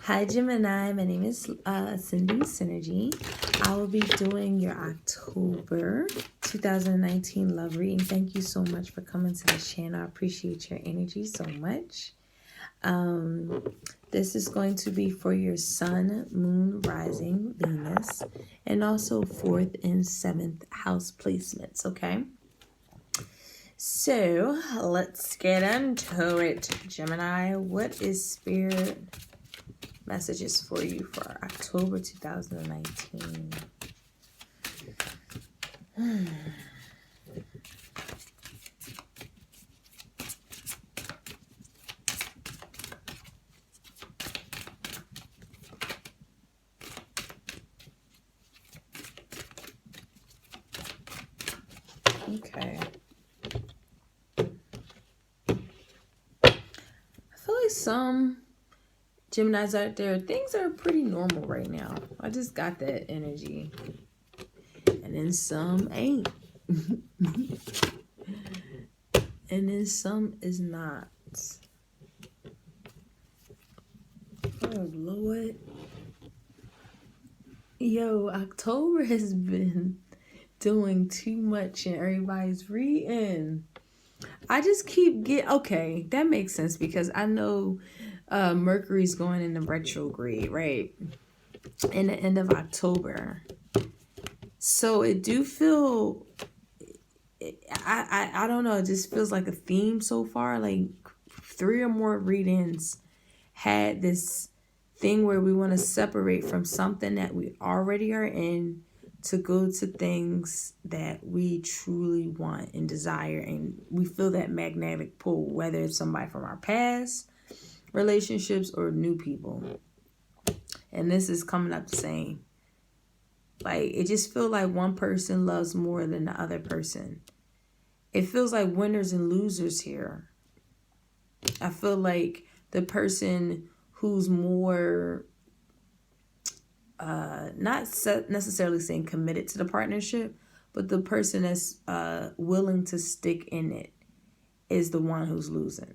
Hi Gemini, my name is Cindy Synergy. I will be doing your October 2019 love reading. Thank you so much for coming to the channel. I appreciate your energy so much. This is going to be for your Sun, Moon, Rising, Venus, and also 4th and 7th house placements, okay? So let's get into it, Gemini. What is Spirit messages for you for October 2019? Okay. I feel like some Geminis out there, things are pretty normal right now. I just got that energy. And then some ain't. And then some is not. Oh, Lord. Yo, October has been doing too much and everybody's reading. I just keep okay, that makes sense because I know Mercury's going into retrograde, right? In the end of October. So it do feel, I don't know, it just feels like a theme so far. Like 3 or more readings had this thing where we want to separate from something that we already are in to go to things that we truly want and desire, and we feel that magnetic pull, whether it's somebody from our past relationships or new people. And this is coming up the same. Like, it just feels like one person loves more than the other person. It feels like winners and losers here. I feel like the person who's more not necessarily saying committed to the partnership, but the person that's willing to stick in it is the one who's losing,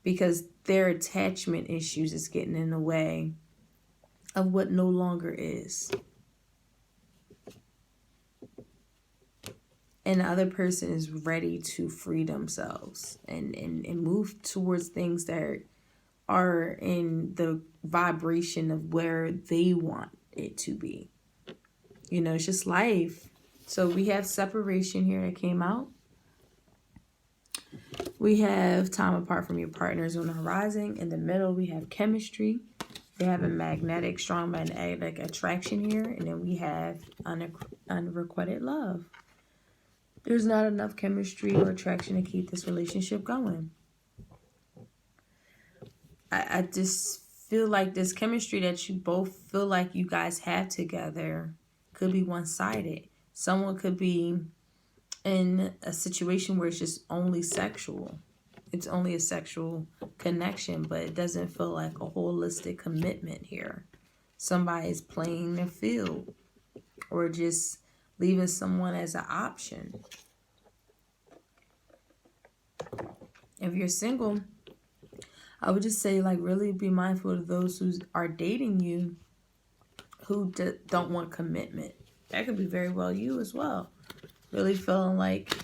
because their attachment issues is getting in the way of what no longer is. And the other person is ready to free themselves and move towards things that are in the vibration of where they want it to be. You know, it's just life. So we have separation here that came out. We have time apart from your partners on the horizon. In the middle, we have chemistry. We have a strong magnetic attraction here. And then we have unrequited love. There's not enough chemistry or attraction to keep this relationship going. I just feel like this chemistry that you both feel like you guys have together could be one-sided. Someone could be in a situation where it's just only sexual. It's only a sexual connection, but it doesn't feel like a holistic commitment here. Somebody's playing their field or just leaving someone as an option. If you're single, I would just say, like, really be mindful of those who are dating you who don't want commitment. That could be very well you as well. Really feeling like,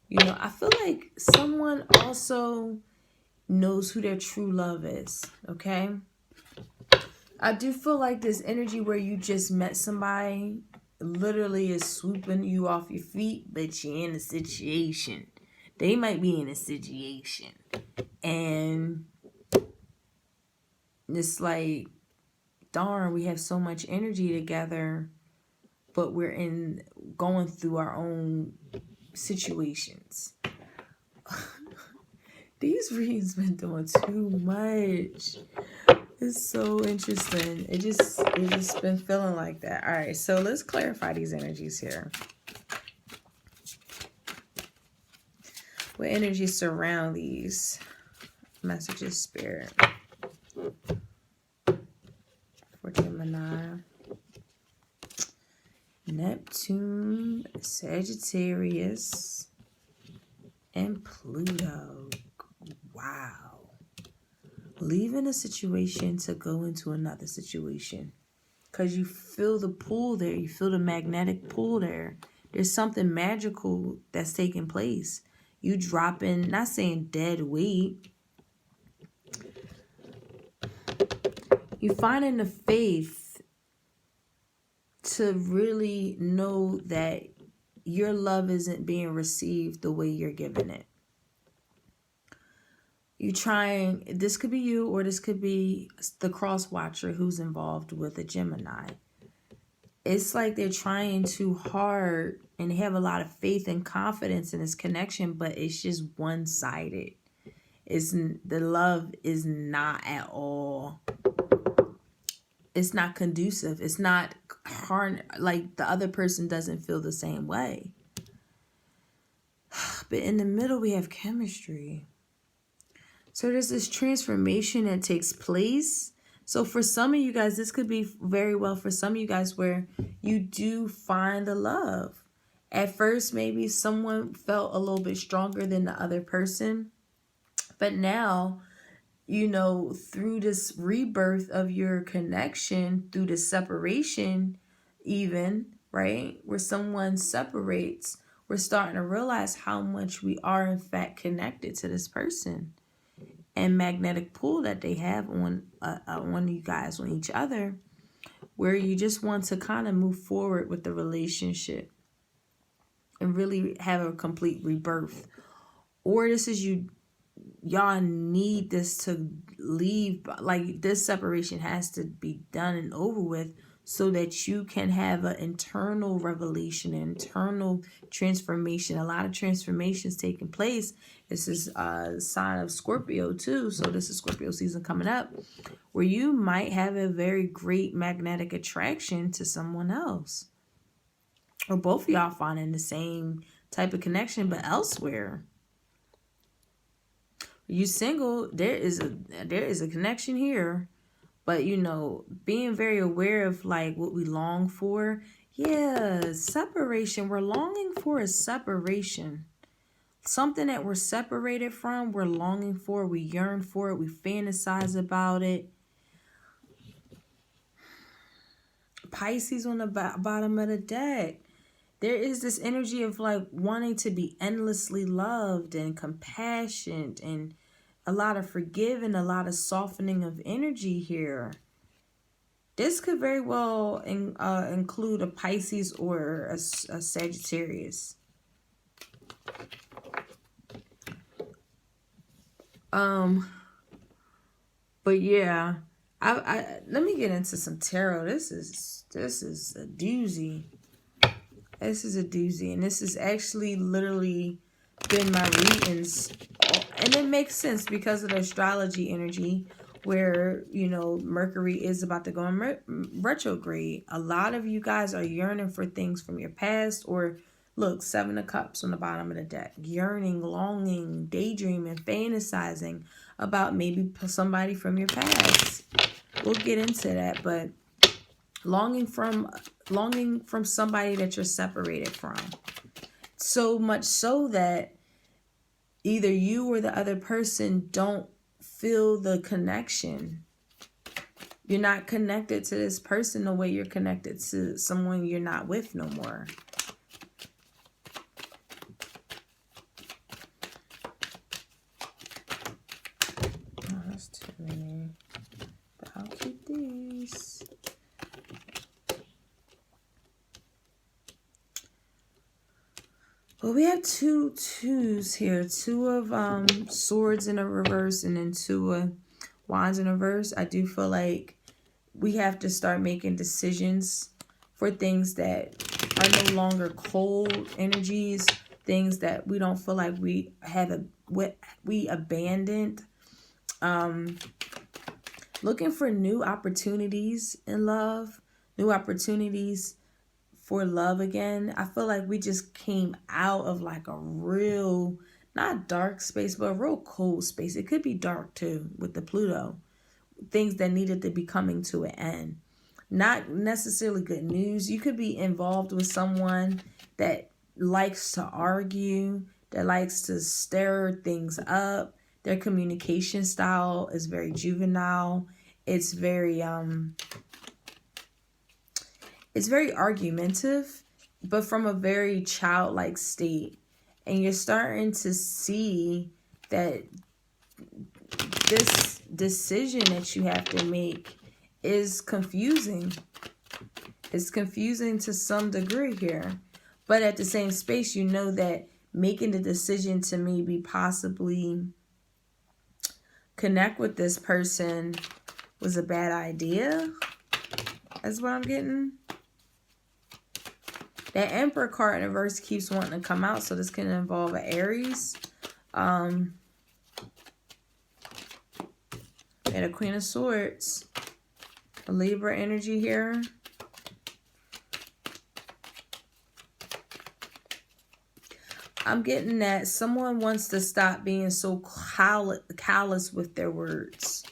you know, I feel like someone also knows who their true love is, okay? I do feel like this energy where you just met somebody literally is swooping you off your feet, but you're in a situation. They might be in a situation. And it's like, darn, we have so much energy together, but we're going through our own situations. These readings been doing too much. It's so interesting. It just been feeling like that. All right, so let's clarify these energies here. What energies surround these messages, Spirit? For Gemini. Neptune, Sagittarius, and Pluto. Wow. leaving a situation to go into another situation. Because you feel the pull there. You feel the magnetic pull there. There's something magical that's taking place. You dropping, not saying dead weight. You finding the faith to really know that your love isn't being received the way you're giving it. You trying, this could be you, or this could be the cross watcher who's involved with a Gemini. It's like they're trying too hard and they have a lot of faith and confidence in this connection, but it's just one-sided. The love is not at all. It's not conducive. It's not hard. Like the other person doesn't feel the same way. But in the middle, we have chemistry. So there's this transformation that takes place. So for some of you guys, this could be very well for some of you guys where you do find the love. At first, maybe someone felt a little bit stronger than the other person. But now, you know, through this rebirth of your connection, through the separation even, right, where someone separates, we're starting to realize how much we are in fact connected to this person. And magnetic pull that they have on you guys, on each other, where you just want to kind of move forward with the relationship and really have a complete rebirth. Or this is y'all need this to leave, like this separation has to be done and over with so that you can have an internal revelation, an internal transformation. A lot of transformations taking place. This is a sign of Scorpio too. So this is Scorpio season coming up, where you might have a very great magnetic attraction to someone else. Or both of y'all finding the same type of connection, but elsewhere. You single, there is a connection here. But, you know, being very aware of, like, what we long for. Yeah, separation. We're longing for a separation. Something that we're separated from, we're longing for. We yearn for it. We fantasize about it. Pisces on the bottom of the deck. There is this energy of, like, wanting to be endlessly loved and compassionate and a lot of forgiving, a lot of softening of energy here. This could very well include a Pisces or a Sagittarius. But yeah, I let me get into some tarot. This is a doozy. This is a doozy, and this is actually literally been my readings. And it makes sense because of the astrology energy where, you know, Mercury is about to go in retrograde. A lot of you guys are yearning for things from your past, or look, 7 of Cups on the bottom of the deck. Yearning, longing, daydreaming, fantasizing about maybe somebody from your past. We'll get into that, but longing from somebody that you're separated from. So much so that either you or the other person don't feel the connection. You're not connected to this person the way you're connected to someone you're not with no more. Oh, that's too many. But I'll keep these. Well, we have 2 twos here. 2 of swords in a reverse and then 2 of wands in reverse. I do feel like we have to start making decisions for things that are no longer cold energies, things that we don't feel like we abandoned. Looking for new opportunities in love, new opportunities for love again. I feel like we just came out of like a real, not dark space, but a real cold space. It could be dark too with the Pluto. Things that needed to be coming to an end. Not necessarily good news. You could be involved with someone that likes to argue, that likes to stir things up, Their communication style is very juvenile. It's very argumentative, but from a very childlike state. And you're starting to see that this decision that you have to make is confusing. It's confusing to some degree here. But at the same space, you know that making the decision to maybe possibly connect with this person was a bad idea. That's what I'm getting. That Emperor card in reverse keeps wanting to come out, so this can involve an Aries. And a Queen of Swords. A Libra energy here. I'm getting that someone wants to stop being so callous with their words.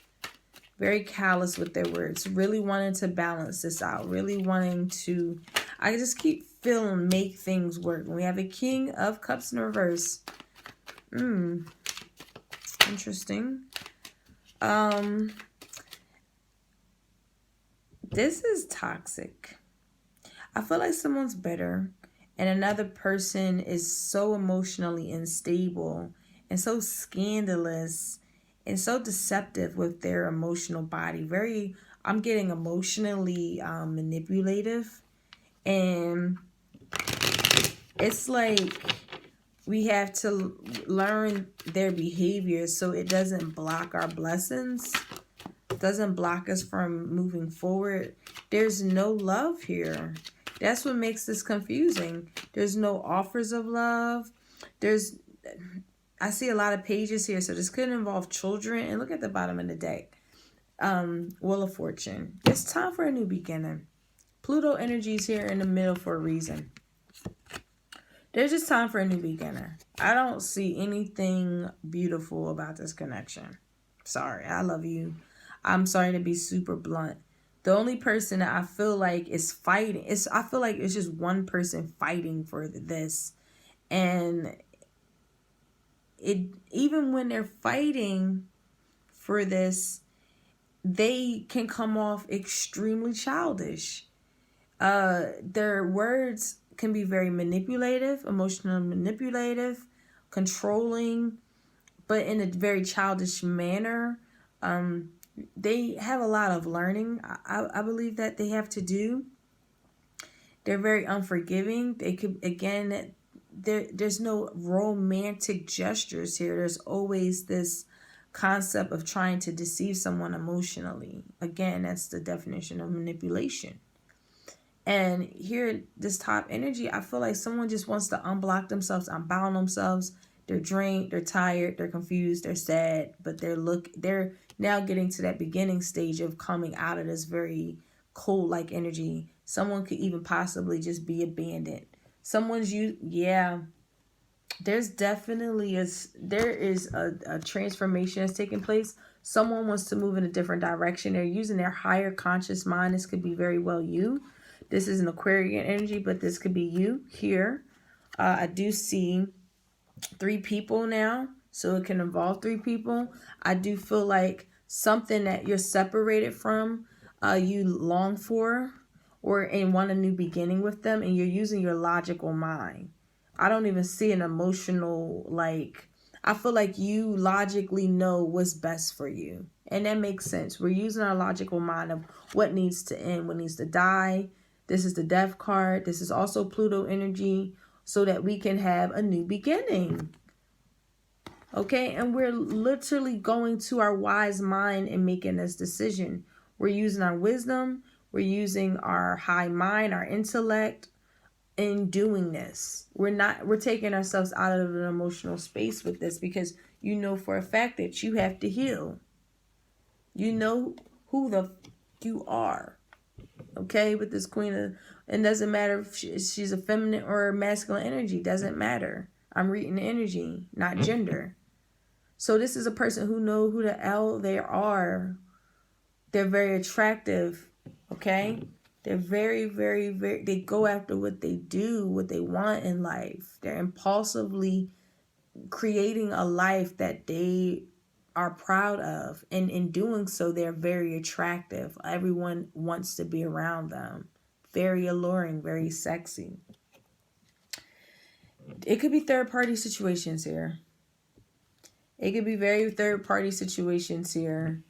Very callous with their words. Really wanting to balance this out. Really wanting to... I just keep feeling make things work. We have a King of Cups in reverse. Interesting. This is toxic. I feel like someone's bitter. And another person is so emotionally unstable and so scandalous and so deceptive with their emotional body. I'm getting emotionally manipulative. And it's like we have to learn their behavior so it doesn't block our blessings. It doesn't block us from moving forward. There's no love here. That's what makes this confusing. There's no offers of love. I see a lot of pages here, so this could involve children. And look at the bottom of the deck. Wheel of Fortune. It's time for a new beginning. Pluto energy is here in the middle for a reason. There's just time for a new beginning. I don't see anything beautiful about this connection. Sorry, I love you. I'm sorry to be super blunt. The only person that I feel like is fighting, I feel like it's just one person fighting for this. And even when they're fighting for this, they can come off extremely childish. Their words can be very manipulative, emotionally manipulative, controlling, but in a very childish manner. They have a lot of learning, I believe, that they have to do. They're very unforgiving. They could, again, there's no romantic gestures here. There's always this concept of trying to deceive someone emotionally. Again, that's the definition of manipulation. And here, this top energy, I feel like someone just wants to unblock themselves, unbound themselves. They're drained, they're tired, they're confused, they're sad, but they're now getting to that beginning stage of coming out of this very cold-like energy. Someone could even possibly just be abandoned. There's definitely there is a transformation that's taking place. Someone wants to move in a different direction. They're using their higher conscious mind. This could be very well you. This is an Aquarian energy, but this could be you here. I do see 3 people now, so it can involve 3 people. I do feel like something that you're separated from, you long for, and want a new beginning with them, and you're using your logical mind. I don't even see an emotional, I feel like you logically know what's best for you. And that makes sense. We're using our logical mind of what needs to end, what needs to die. This is the Death card. This is also Pluto energy, so that we can have a new beginning. Okay, and we're literally going to our wise mind and making this decision. We're using our wisdom. We're using our high mind, our intellect in doing this. We're taking ourselves out of an emotional space with this, because you know for a fact that you have to heal. You know who you are. Okay, with this queen of, it doesn't matter if she's a feminine or masculine energy. Doesn't matter. I'm reading the energy, not gender. So this is a person who knows who the hell they are. They're very attractive. Okay, they're very, very, very. They go after what they do, what they want in life. They're impulsively creating a life that they are proud of. And in doing so, they're very attractive. Everyone wants to be around them. Very alluring, very sexy. It could be third-party situations here. It could be very third-party situations here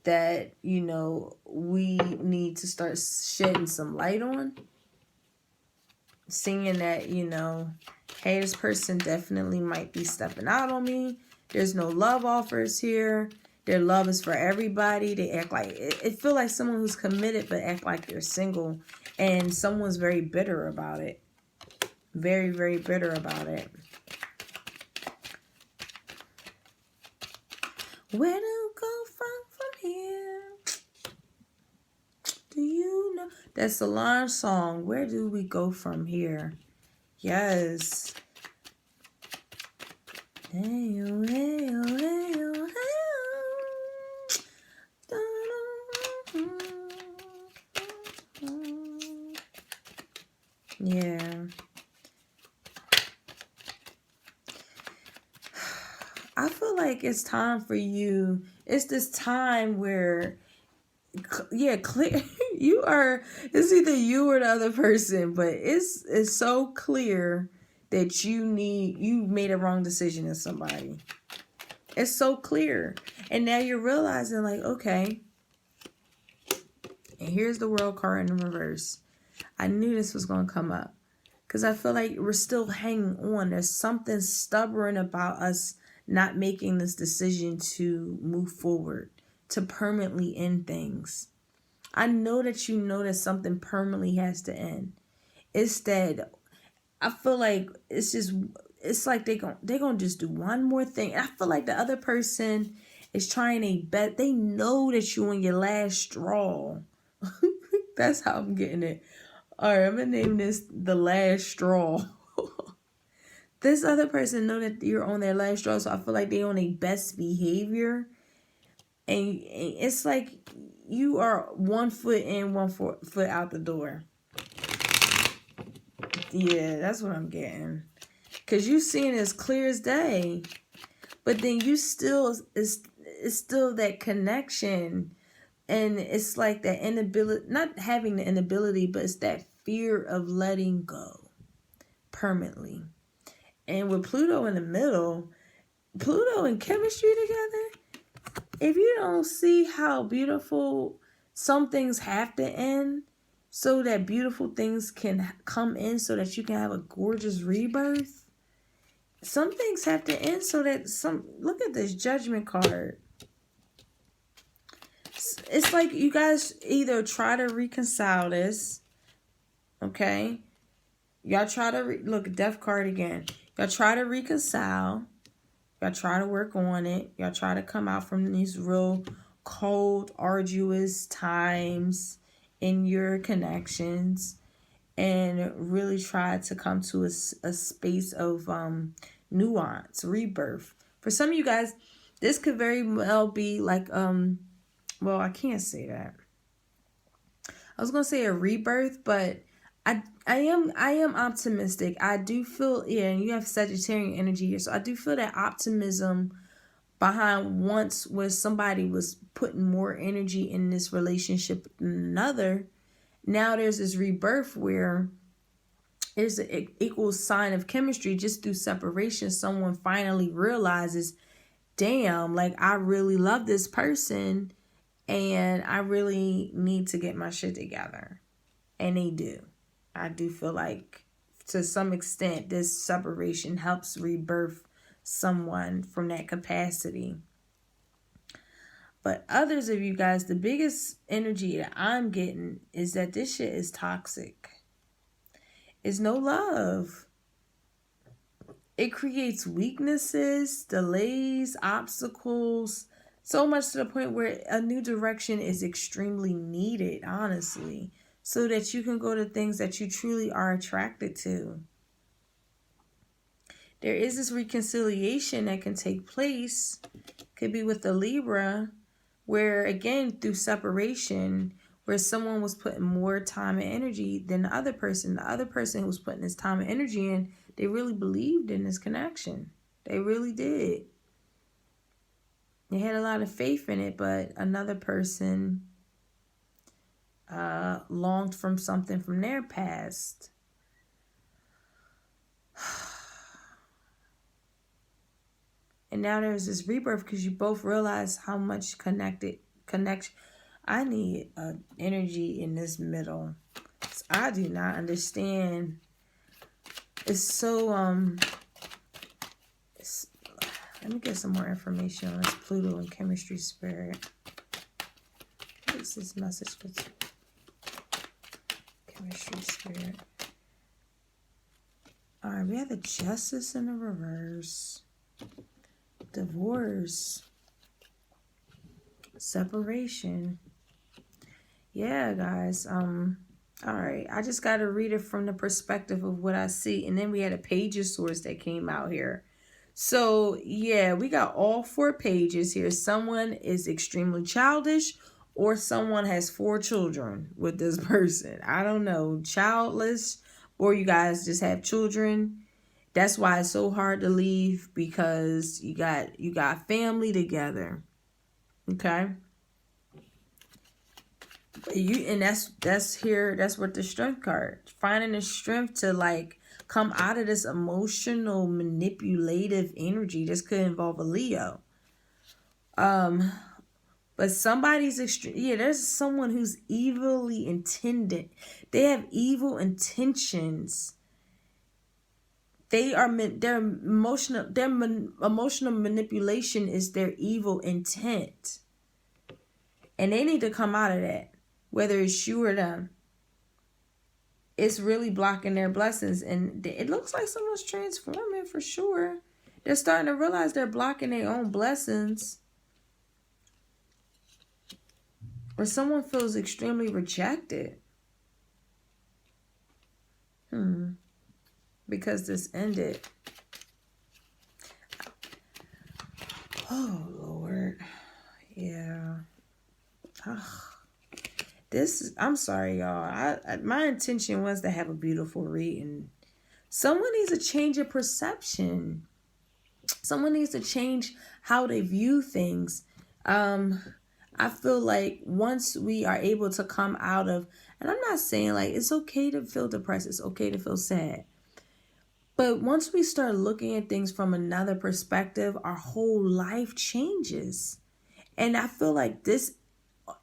that, you know, we need to start shedding some light on. Seeing that, you know, hey, this person definitely might be stepping out on me. There's no love offers here. Their love is for everybody. They act like, it feel like someone who's committed but act like they're single. And someone's very bitter about it. Very, very bitter about it. Where to go from here? Do you know? That Solange song, Where Do We Go From Here? Yes. Hey, oh, hey, oh, hey, oh, hey, oh. Yeah. I feel like it's time for you. It's this time where, yeah, clear. You are. It's either you or the other person, but it's so clear that you made a wrong decision in somebody. It's so clear, and now you're realizing, like, okay. And here's the World card in reverse. I knew this was gonna come up because I feel like we're still hanging on. There's something stubborn about us not making this decision to move forward, to permanently end things. I know that you know that something permanently has to end. It's that I feel like it's like they're gonna just do one more thing. And I feel like the other person is trying a bet. They know that you're on your last straw. That's how I'm getting it. All right, I'm gonna name this the last straw. This other person know that you're on their last straw, so I feel like they're on their best behavior. And it's like you are 1 foot in, 1 foot out the door. Yeah, that's what I'm getting. Because you seeing it as clear as day. But then you still, it's still that connection. And it's like that inability, not having the inability, but it's that fear of letting go permanently. And with Pluto in the middle, Pluto and chemistry together, if you don't see how beautiful some things have to end so that beautiful things can come in so that you can have a gorgeous rebirth, some things have to end so that look at this Judgment card. It's like you guys either try to reconcile this, okay? Y'all try to, look, Death card again. Y'all try to reconcile. Y'all try to work on it. Y'all try to come out from these real cold, arduous times in your connections and really try to come to a space of nuance, rebirth. For some of you guys, this could very well be like, well, I can't say that. I was going to say a rebirth, but I am optimistic. I do feel, yeah, and you have Sagittarian energy here, so I do feel that optimism behind once where somebody was putting more energy in this relationship than another. Now there's this rebirth where there's an equal sign of chemistry just through separation. Someone finally realizes, damn, like I really love this person and I really need to get my shit together. And they do. I do feel like to some extent this separation helps rebirth someone from that capacity. But others of you guys, the biggest energy that I'm getting is that this shit is toxic. It's no love. It creates weaknesses, delays, obstacles, so much to the point where a new direction is extremely needed, honestly, so that you can go to things that you truly are attracted to. There is this reconciliation that can take place. Could be with the Libra, where again, through separation, where someone was putting more time and energy than the other person who was putting this time and energy in, they really believed in this connection. They really did. They had a lot of faith in it, but another person longed from something from their past. And now there's this rebirth because you both realize how much connection. I need energy in this middle. I do not understand. It's so let me get some more information on this Pluto and chemistry spirit. What is this message for chemistry spirit? All right, we have the Justice in the reverse. Divorce. Separation. Yeah, guys. All right. I just got to read it from the perspective of what I see. And then we had a Page of Swords that came out here. So, yeah, we got all 4 pages here. Someone is extremely childish, or someone has 4 children with this person. I don't know. Childless, or you guys just have children. That's why it's so hard to leave, because you got family together. Okay? And that's what the Strength card. Finding the strength to like come out of this emotional manipulative energy. This could involve a Leo. But somebody's extreme. Yeah, there's someone who's evilly intended. They have evil intentions. Their emotional manipulation is their evil intent. And they need to come out of that. Whether it's you or them. It's really blocking their blessings. And it looks like someone's transforming for sure. They're starting to realize they're blocking their own blessings. Or someone feels extremely rejected. Because this ended. Oh, Lord. Yeah. I'm sorry, y'all. My intention was to have a beautiful reading. Someone needs to change your perception. Someone needs to change how they view things. I feel like once we are able to come out of, and I'm not saying like it's okay to feel depressed, it's okay to feel sad. But once we start looking at things from another perspective, our whole life changes. And I feel like this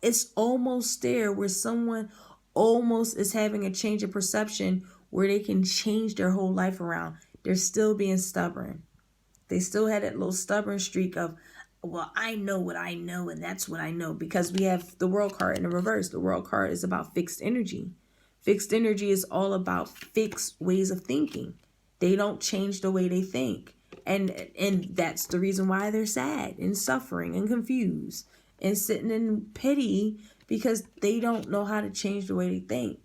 is almost there where someone almost is having a change of perception where they can change their whole life around. They're still being stubborn. They still had that little stubborn streak of, well, I know what I know, and that's what I know. Because we have the World card in the reverse. The World card is about fixed energy. Fixed energy is all about fixed ways of thinking. They don't change the way they think. And that's the reason why they're sad and suffering and confused and sitting in pity, because they don't know how to change the way they think.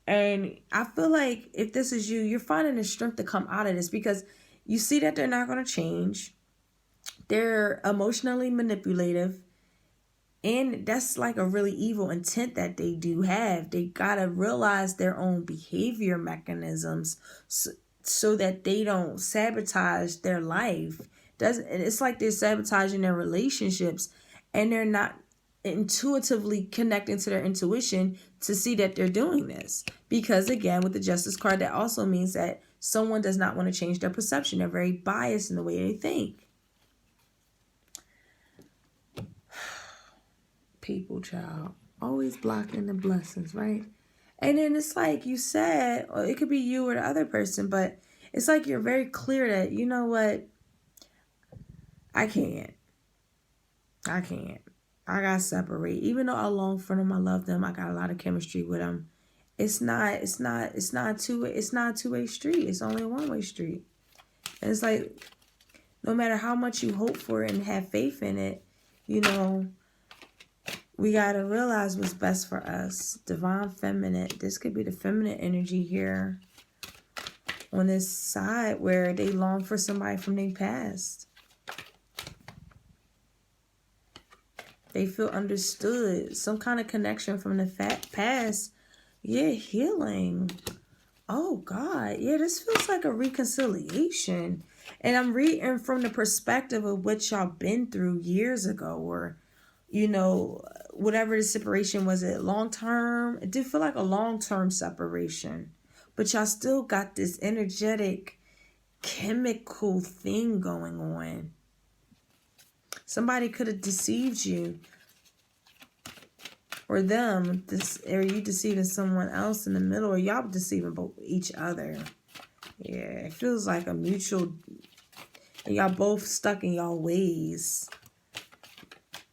And I feel like if this is you, you're finding the strength to come out of this, because you see that they're not going to change. They're emotionally manipulative. And that's like a really evil intent that they do have. They got to realize their own behavior mechanisms so that they don't sabotage their life. It's like they're sabotaging their relationships, and they're not intuitively connecting to their intuition to see that they're doing this. Because again, with the Justice card, that also means that someone does not want to change their perception. They're very biased in the way they think. People, child, always blocking the blessings, right? And then it's like you said, or it could be you or the other person, but it's like you're very clear that, you know what, I can't. I gotta separate. Even though I long for them, I love them, I got a lot of chemistry with them. It's not a two-way street. It's only a one-way street. And it's like, no matter how much you hope for it and have faith in it, you know, we got to realize what's best for us. Divine feminine. This could be the feminine energy here on this side where they long for somebody from their past. They feel understood. Some kind of connection from the past. Yeah, healing. Oh, God. Yeah, this feels like a reconciliation. And I'm reading from the perspective of what y'all been through years ago, or, you know, whatever the separation was. It long term? It did feel like a long-term separation. But y'all still got this energetic, chemical thing going on. Somebody could have deceived you. Or them. Or you deceiving someone else in the middle. Or y'all deceiving both each other. Yeah, it feels like a mutual... And y'all both stuck in y'all ways.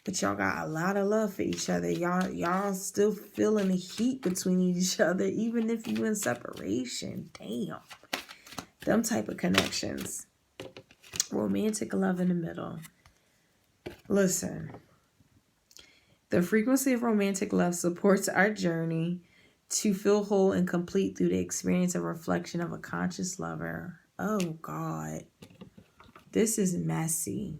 But y'all got a lot of love for each other. Y'all still feeling the heat between each other, even if you in separation. Damn. Them type of connections. Romantic love in the middle. Listen. The frequency of romantic love supports our journey to feel whole and complete through the experience and reflection of a conscious lover. Oh, God. This is messy.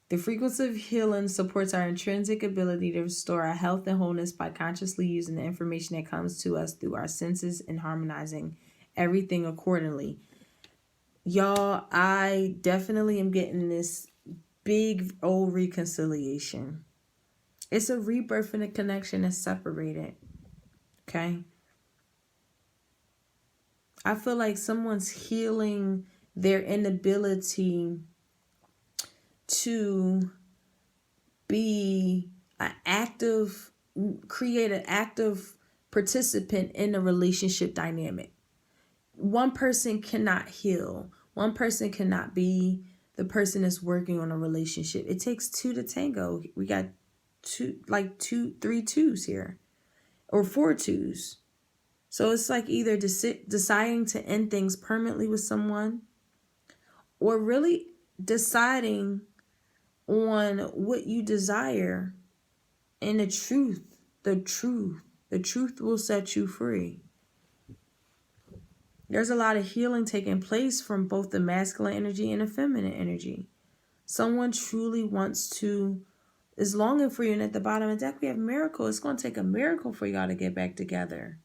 The frequency of healing supports our intrinsic ability to restore our health and wholeness by consciously using the information that comes to us through our senses and harmonizing everything accordingly. Y'all, I definitely am getting this big old reconciliation. It's a rebirth in a connection that's separated. Okay? I feel like someone's healing their inability to be create an active participant in a relationship dynamic. One person cannot heal. One person cannot be the person that's working on a relationship. It takes two to tango. We got three twos here, or 4 twos. So it's like either deciding to end things permanently with someone, or really deciding on what you desire, and the truth will set you free. There's a lot of healing taking place from both the masculine energy and the feminine energy. Someone truly is longing for you, and at the bottom of the deck we have miracle. It's going to take a miracle for y'all to get back together.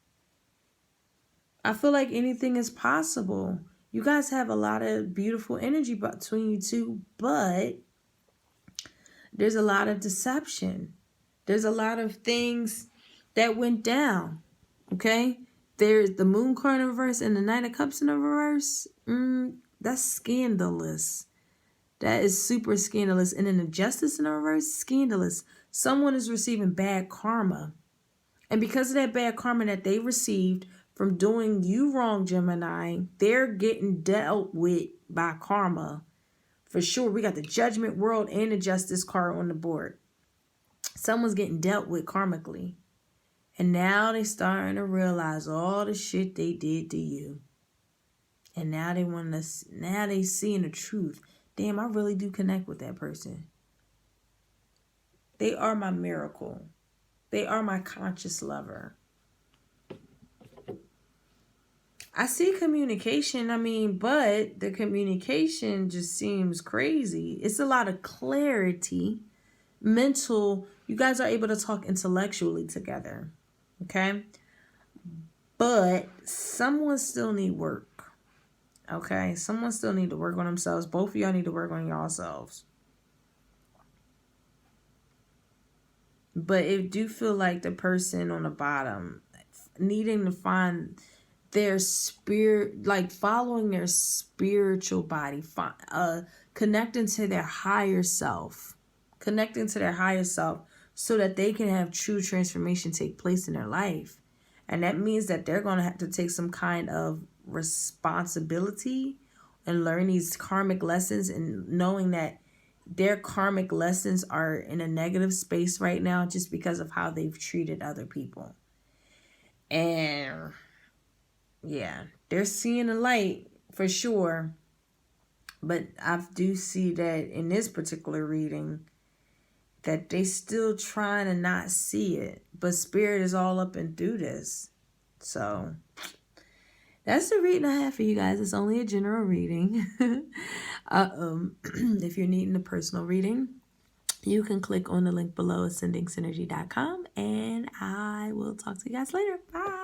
I feel like anything is possible. You guys have a lot of beautiful energy between you two, but there's a lot of deception. There's a lot of things that went down, okay? There's the moon card in reverse and the Knight of Cups in the reverse. That's scandalous. That is super scandalous. And then the Justice in the reverse, scandalous. Someone is receiving bad karma. And because of that bad karma that they received from doing you wrong, Gemini, they're getting dealt with by karma. For sure, we got the Judgment World and the Justice card on the board. Someone's getting dealt with karmically. And now they starting to realize all the shit they did to you. And now they seeing the truth. Damn, I really do connect with that person. They are my miracle. They are my conscious lover. I see communication, but the communication just seems crazy. It's a lot of clarity, mental. You guys are able to talk intellectually together, okay? But someone still need work, okay? Someone still need to work on themselves. Both of y'all need to work on yourselves. But it do feel like the person on the bottom needing to find their spirit, like following their spiritual body, connecting to their higher self, so that they can have true transformation take place in their life. And that means that they're going to have to take some kind of responsibility and learn these karmic lessons, and knowing that their karmic lessons are in a negative space right now just because of how they've treated other people. And yeah, they're seeing the light for sure. But I do see that in this particular reading that they still trying to not see it. But Spirit is all up and through this. So that's the reading I have for you guys. It's only a general reading. If you're needing a personal reading, you can click on the link below, ascendingsynergy.com. And I will talk to you guys later. Bye.